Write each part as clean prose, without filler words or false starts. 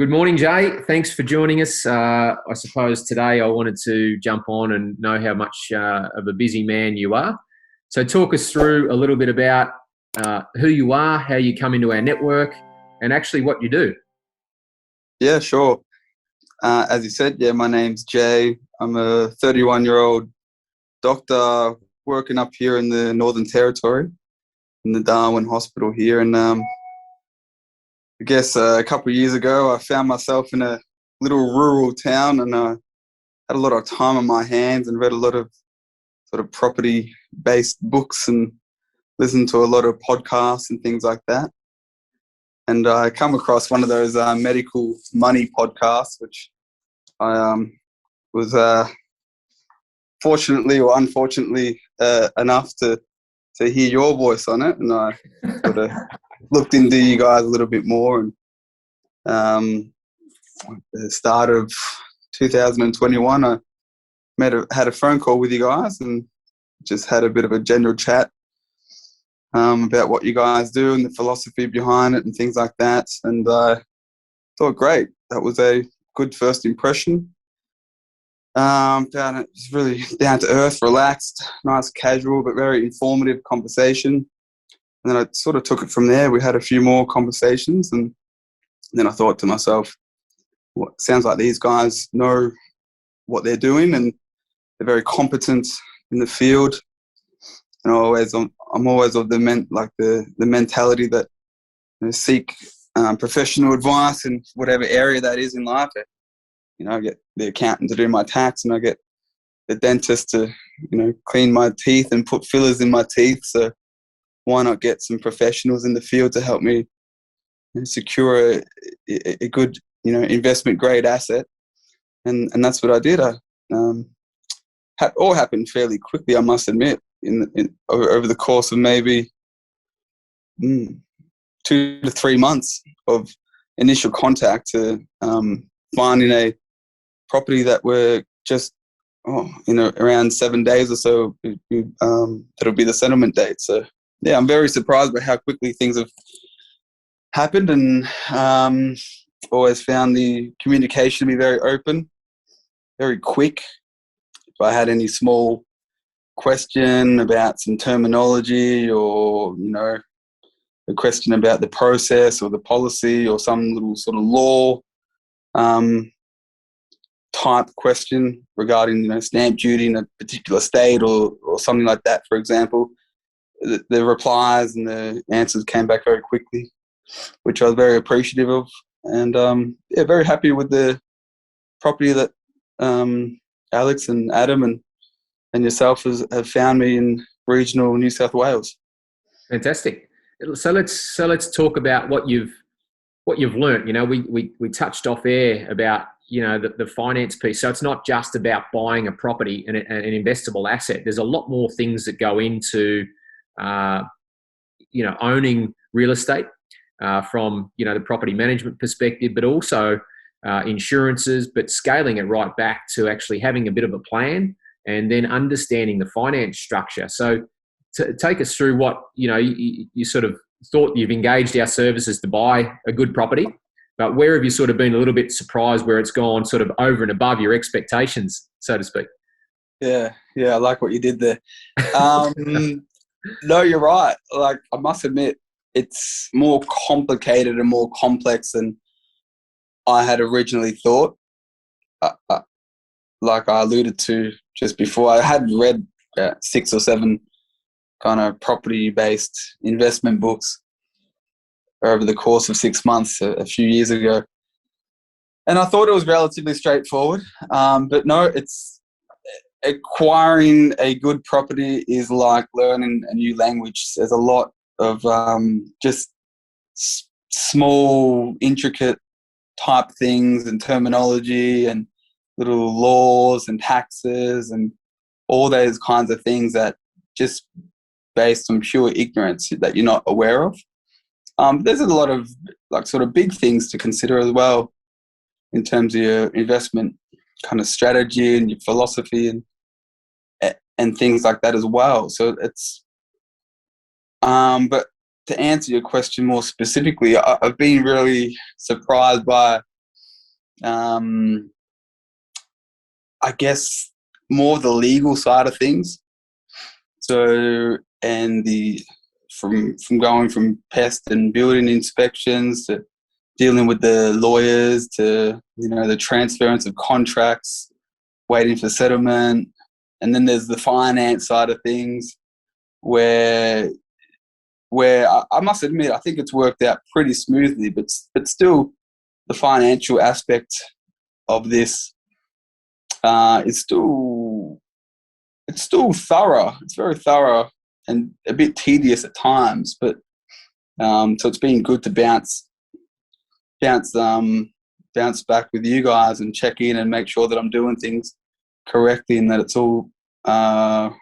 Good morning, Jay. Thanks for joining us. I suppose today I wanted to jump on and know how much of a busy man you are. So talk us through a little bit about who you are, how you come into our network, and actually what you do. Yeah, sure. As you said, my name's Jay. I'm a 31-year-old doctor working up here in the Northern Territory in the Darwin Hospital here. And I guess a couple of years ago, I found myself in a little rural town, and I had a lot of time on my hands and read a lot of sort of property-based books and listened to a lot of podcasts and things like that. And I come across one of those medical money podcasts, which I was fortunately or unfortunately enough to hear your voice on it. And I sort of looked into you guys a little bit more. And at the start of 2021, I had a phone call with you guys and just had a bit of a general chat about what you guys do and the philosophy behind it and things like that. And I thought, great, that was a good first impression. Found it was really down to earth, relaxed, nice, casual, but very informative conversation. And then I sort of took it from there. We had a few more conversations, and then I thought to myself, well, sounds like these guys know what they're doing and they're very competent in the field. And I'm always of the mentality that seek professional advice in whatever area that is in life. I get the accountant to do my tax, and I get the dentist to clean my teeth and put fillers in my teeth. So why not get some professionals in the field to help me secure a good investment grade asset? And that's what I did. All happened fairly quickly, I must admit, over the course of maybe 2 to 3 months of initial contact to finding a property that we're just around 7 days or so that'll be the settlement date. So yeah, I'm very surprised by how quickly things have happened, and always found the communication to be very open, very quick. If I had any small question about some terminology or a question about the process or the policy or some little sort of law type question regarding stamp duty in a particular state or something like that, for example, the replies and the answers came back very quickly, which I was very appreciative of. And very happy with the property that Alex and Adam and yourself have found me in regional New South Wales. Fantastic. So let's talk about what you've learnt. We touched off air about the finance piece. So it's not just about buying a property and an investable asset. There's a lot more things that go into owning real estate from the property management perspective, but also insurances, but scaling it right back to actually having a bit of a plan and then understanding the finance structure. So take us through what you sort of thought. You've engaged our services to buy a good property, but where have you sort of been a little bit surprised where it's gone sort of over and above your expectations, so to speak? Yeah, I like what you did there. No, you're right. Like, I must admit, it's more complicated and more complex than I had originally thought. Like I alluded to just before, I had read 6 or 7 kind of property-based investment books over the course of 6 months a few years ago. And I thought it was relatively straightforward. But no, it's acquiring a good property is like learning a new language. There's a lot of just small, intricate type things and terminology and little laws and taxes and all those kinds of things that just based on pure ignorance that you're not aware of. There's a lot of sort of big things to consider as well in terms of your investment kind of strategy and your philosophy and things like that as well. So it's but to answer your question more specifically, I've been really surprised by I guess more the legal side of things. So, and from going from pest and building inspections to dealing with the lawyers to, the transference of contracts, waiting for settlement. And then there's the finance side of things where I must admit, I think it's worked out pretty smoothly, but still the financial aspect of this is still thorough. It's very thorough and a bit tedious at times, but so it's been good to bounce back with you guys and check in and make sure that I'm doing things correctly and that it's all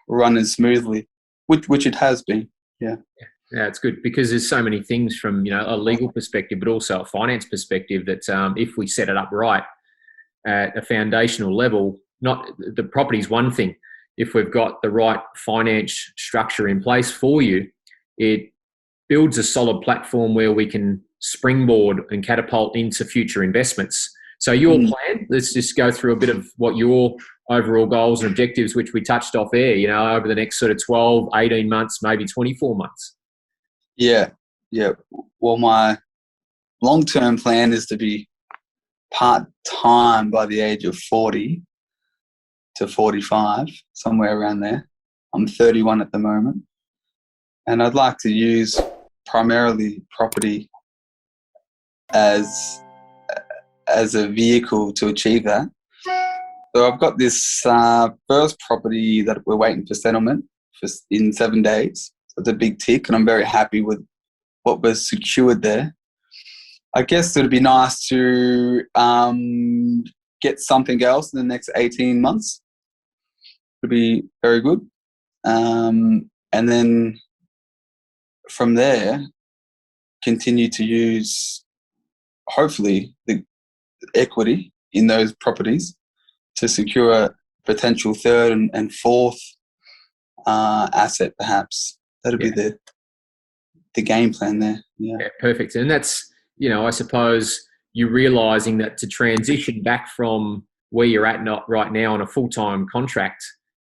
running smoothly, which it has been. Yeah. Yeah, it's good because there's so many things from a legal perspective, but also a finance perspective that if we set it up right at a foundational level, not the property's one thing. If we've got the right finance structure in place for you, it builds a solid platform where we can springboard and catapult into future investments. So your plan, let's just go through a bit of what your overall goals and objectives, which we touched off there, over the next sort of 12, 18 months, maybe 24 months. Yeah. Well, my long-term plan is to be part-time by the age of 40 to 45, somewhere around there. I'm 31 at the moment. And I'd like to use primarily property as a vehicle to achieve that. So I've got this first property that we're waiting for settlement in 7 days. So it's a big tick, and I'm very happy with what was secured there. I guess it would be nice to get something else in the next 18 months. It would be very good. And then from there, continue to use, hopefully, the equity in those properties to secure a potential third and fourth asset, perhaps. That'll be the game plan there. Yeah, perfect. And that's, I suppose you're realising that to transition back from where you're at not right now on a full-time contract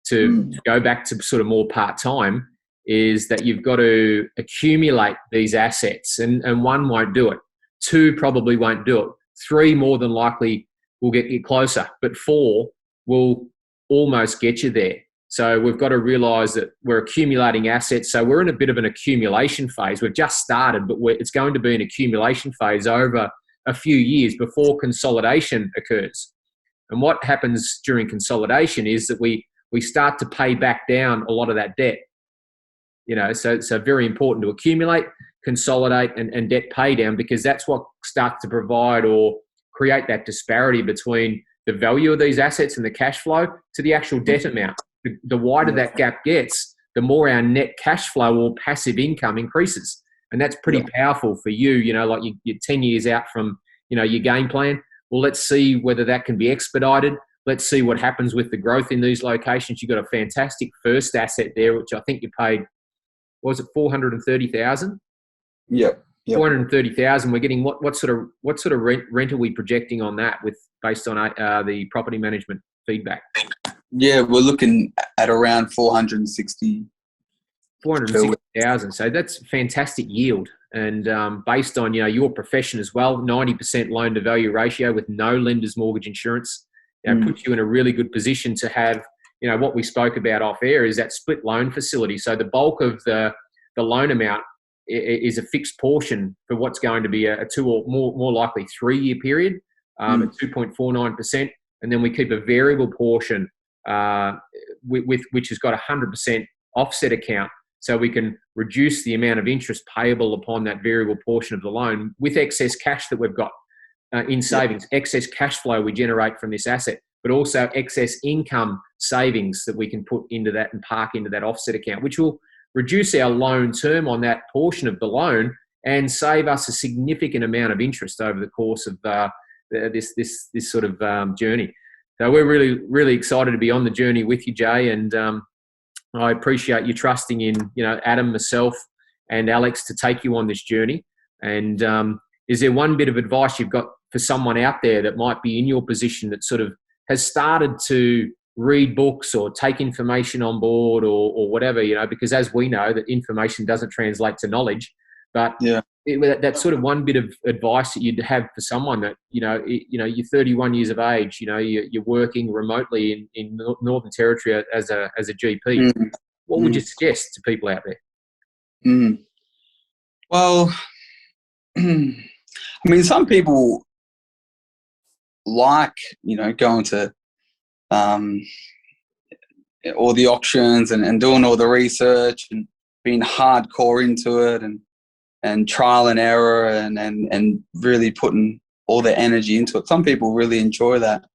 to go back to sort of more part-time is that you've got to accumulate these assets, and one won't do it. Two probably won't do it. Three more than likely will get you closer, but four will almost get you there. So we've got to realise that we're accumulating assets. So we're in a bit of an accumulation phase. We've just started, but it's going to be an accumulation phase over a few years before consolidation occurs. And what happens during consolidation is that we start to pay back down a lot of that debt. So very important to accumulate, consolidate, and debt pay down, because that's what starts to provide or create that disparity between the value of these assets and the cash flow to the actual debt amount. The wider that gap gets, the more our net cash flow or passive income increases. And that's pretty powerful for you, like you're 10 years out from, your game plan. Well, let's see whether that can be expedited. Let's see what happens with the growth in these locations. You've got a fantastic first asset there, which I think you paid, was it $430,000? Yep. $430,000. We're getting what sort of rent are we projecting on that based on the property management feedback? Yeah, we're looking at around 460,000. So that's fantastic yield. And based on your profession as well, 90% loan to value ratio with no lender's mortgage insurance, puts you in a really good position to have, what we spoke about off air is that split loan facility. So the bulk of the loan amount is a fixed portion for what's going to be a 2 or more likely 3 year period at 2.49%, and then we keep a variable portion which has got 100% offset account, so we can reduce the amount of interest payable upon that variable portion of the loan with excess cash that we've got in savings, excess cash flow we generate from this asset, but also excess income savings that we can put into that and park into that offset account, which will reduce our loan term on that portion of the loan and save us a significant amount of interest over the course of this sort of journey. So we're really, really excited to be on the journey with you, Jay, and I appreciate you trusting in, Adam, myself, and Alex to take you on this journey. And is there one bit of advice you've got for someone out there that might be in your position that sort of has started to read books or take information on board or whatever, because as we know that information doesn't translate to knowledge, but that's sort of one bit of advice that you'd have for someone that, you're 31 years of age, you're working remotely in Northern Territory as a GP. What would you suggest to people out there? Well, I mean, some people like, going to all the auctions and doing all the research and being hardcore into it and trial and error and really putting all their energy into it. Some people really enjoy that.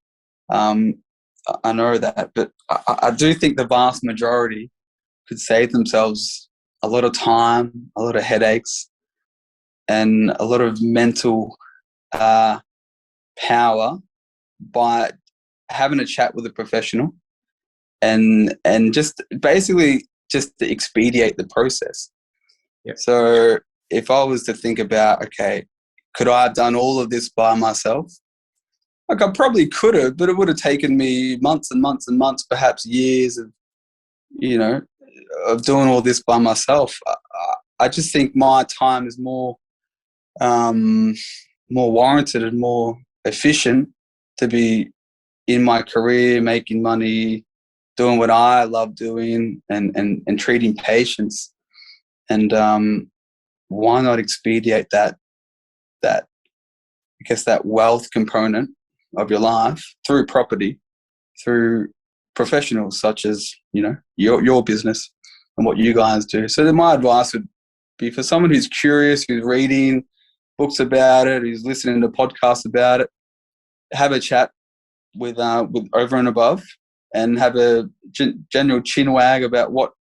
I know that, but I do think the vast majority could save themselves a lot of time, a lot of headaches, and a lot of mental power by having a chat with a professional and just basically just to expedite the process. Yep. So if I was to think about, okay, could I have done all of this by myself? Like, I probably could have, but it would have taken me months and months and months, perhaps years of, of doing all this by myself. I just think my time is more warranted and more efficient to be in my career, making money, doing what I love doing, and treating patients. And why not expedite that I guess that wealth component of your life through property, through professionals such as your business and what you guys do. So then my advice would be for someone who's curious, who's reading books about it, who's listening to podcasts about it, have a chat with Over and Above and have a general chin wag about what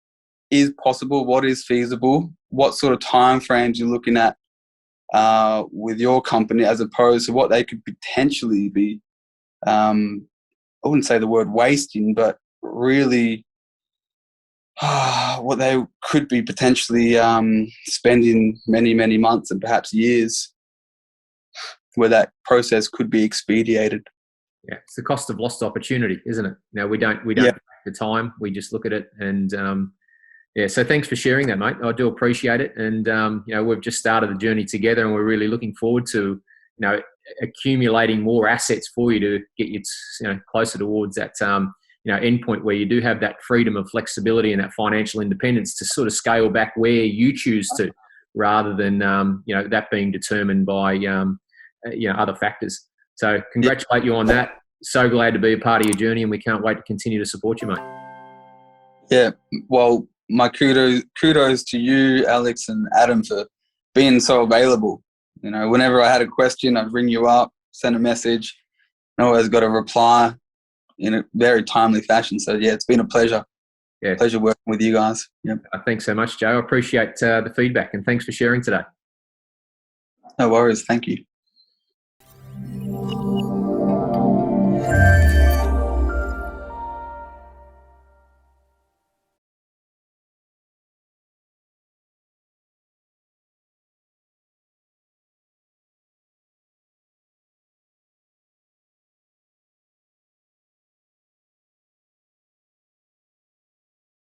is possible, what is feasible, what sort of time frames you're looking at with your company, as opposed to what they could potentially be, I wouldn't say the word wasting, but really what they could be potentially spending many, many months and perhaps years where that process could be expedited. Yeah, it's the cost of lost opportunity, isn't it? We don't take the time. We just look at it, and so thanks for sharing that, mate. I do appreciate it, and we've just started the journey together, and we're really looking forward to accumulating more assets for you to get you closer towards that endpoint where you do have that freedom of flexibility and that financial independence to sort of scale back where you choose to, rather than that being determined by other factors. So congratulate you on that. So glad to be a part of your journey, and we can't wait to continue to support you, mate. Yeah, well, my kudos to you, Alex and Adam, for being so available. Whenever I had a question, I'd ring you up, send a message, and always got a reply in a very timely fashion. So yeah, it's been a pleasure. Yeah, pleasure working with you guys. Yep. Thanks so much, Joe. I appreciate the feedback, and thanks for sharing today. No worries. Thank you.